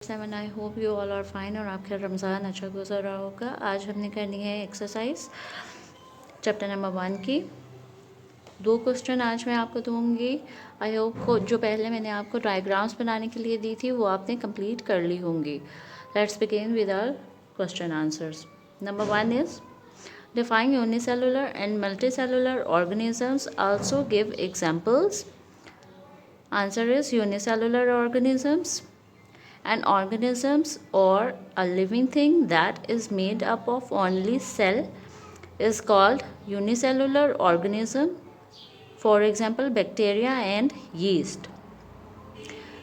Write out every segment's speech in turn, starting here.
7 I hope you all are fine और आपका रमज़ान अच्छा गुजर रहा होगा। आज हमने करनी है एक्सरसाइज चैप्टर नंबर 1 की। 2 क्वेश्चन आज मैं आपको दूंगी। आई होप को जो पहले मैंने आपको डायग्राम्स बनाने के लिए दी थी वो आपने कंप्लीट कर ली होंगी। Let's begin with our question answers. Number 1 is define unicellular and multicellular organisms, also give examples. Answer is unicellular organisms. An organisms or a living thing that is made up of only cell is called unicellular organism. For example, bacteria and yeast.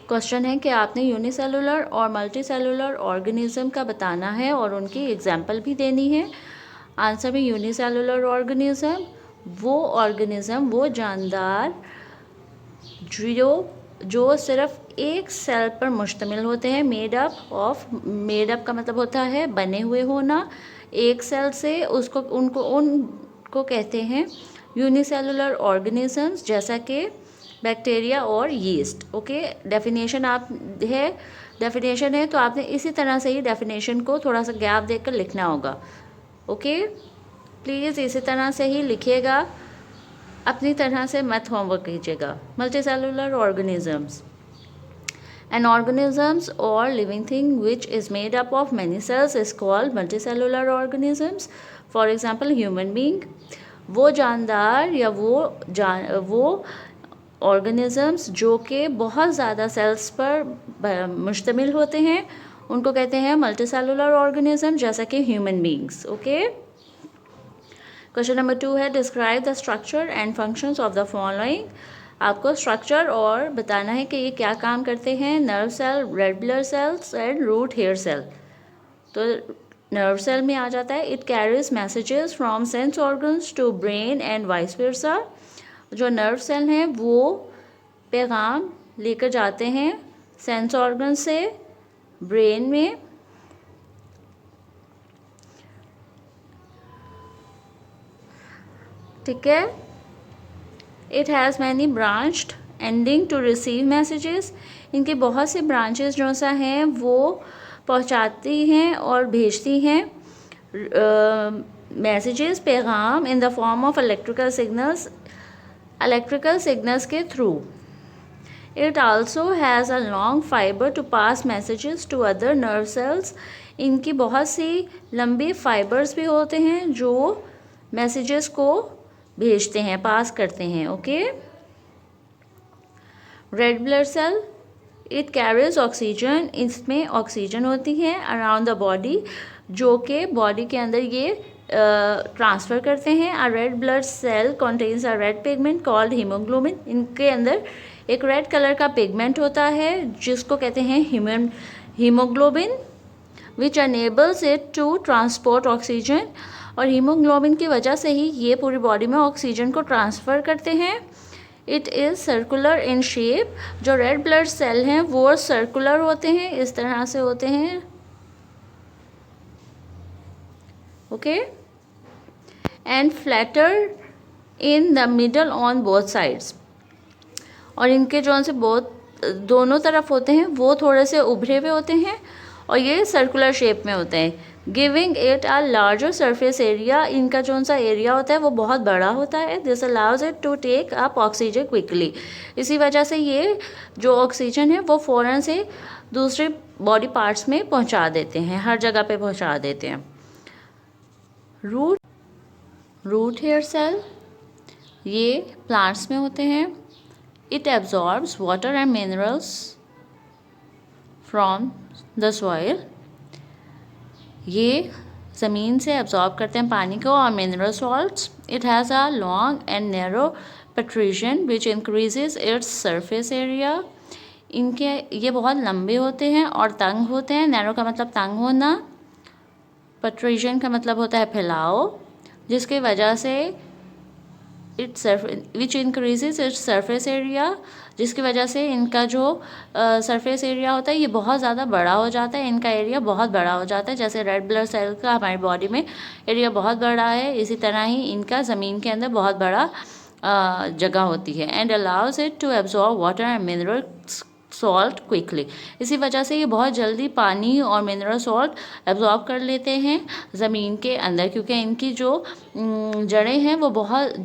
Question है कि आपने unicellular और multicellular organism का बताना है और उनकी example भी देनी है। आंसर में यूनिसेलुलर ऑर्गेनिज्म वो जानदार जो सिर्फ एक सेल पर मुश्तमिल होते हैं। मेड अप का मतलब होता है बने हुए होना। एक सेल से उनको कहते हैं यूनिसेलुलर ऑर्गेनिजम्स, जैसा कि बैक्टीरिया और यीस्ट। ओके, डेफिनेशन है तो आपने इसी तरह से ही डेफिनेशन को थोड़ा सा गैप देकर लिखना होगा। ओके, प्लीज़ इसी तरह से ही लिखिएगा, अपनी तरह से मत होमवर्क कीजिएगा। Multicellular organisms, an organisms or living thing which is made up of many cells is called multicellular organisms. For example, human being. वो जानदार या वो organisms जो कि बहुत ज़्यादा सेल्स पर मुश्तमिल होते हैं उनको कहते हैं multicellular organism, जैसा कि human beings. Okay, question number 2 है describe the structure and functions of the following. आपको स्ट्रक्चर और बताना है कि ये क्या काम करते हैं। Nerve cell, red blood cells and root hair cell. तो नर्व सेल में आ जाता है, it carries messages from sense organs to brain and vice versa. जो नर्व सेल हैं वो पैगाम लेकर जाते हैं सेंस ऑर्गन से ब्रेन में। ठीक है, it has many branched ending to receive messages. इनके बहुत से ब्रांचेस जो सा हैं वो पहुंचाती हैं और भेजती हैं मैसेजेस, पैगाम in the form of electrical signals के through. It also has a long fibre to pass messages to other nerve cells. इनकी बहुत सी लंबी फाइबर्स भी होते हैं जो मैसेजेस को भेजते हैं, पास करते हैं। Okay, red blood cell, it carries oxygen. इसमें ऑक्सीजन होती है अराउंड द बॉडी, जो कि बॉडी के अंदर ये ट्रांसफ़र करते हैं। A red blood cell contains a red pigment called haemoglobin. इनके अंदर एक रेड कलर का पिगमेंट होता है जिसको कहते हैं haemoglobin, which enables it to transport oxygen. और हीमोग्लोबिन की वजह से ही ये पूरी बॉडी में ऑक्सीजन को ट्रांसफ़र करते हैं। It is circular in shape. जो रेड ब्लड सेल हैं वो सर्कुलर होते हैं, इस तरह से होते हैं। Okay, and flatter in the middle on both sides. और इनके जो से दोनों तरफ होते हैं वो थोड़े से उभरे हुए होते हैं और ये सर्कुलर शेप में होते हैं। Giving it a larger surface area. इनका जो सा एरिया होता है वो बहुत बड़ा होता है। This allows it to take up oxygen quickly. इसी वजह से ये जो ऑक्सीजन है वो फ़ौरन से दूसरे बॉडी पार्ट्स में पहुंचा देते हैं, हर जगह पे पहुंचा देते हैं। रूट हेयर सेल, ये प्लांट्स में होते हैं। It absorbs water and minerals from the soil. ये ज़मीन से एब्जॉर्ब करते हैं पानी को और mineral salts. It has a long and narrow protrusion which increases its surface area. इनके ये बहुत लंबे होते हैं और तंग होते हैं। नैरो का मतलब तंग होना, पेट्रीजन का मतलब होता है फैलाव, जिसकी वजह से विच इंक्रीजेज इट्स सरफेस एरिया, जिसकी वजह से इनका जो सरफेस एरिया होता है ये बहुत ज़्यादा बड़ा हो जाता है। इनका एरिया बहुत बड़ा हो जाता है। जैसे रेड ब्लड सेल का हमारी बॉडी में एरिया बहुत बड़ा है, इसी तरह ही इनका ज़मीन के अंदर बहुत बड़ा जगह होती है। And allows it to absorb water and mineral salt quickly. इसी वजह से ये बहुत जल्दी पानी और मिनरल सॉल्ट एब्जॉर्ब कर लेते हैं ज़मीन के अंदर, क्योंकि इनकी जो जड़ें हैं वो बहुत जो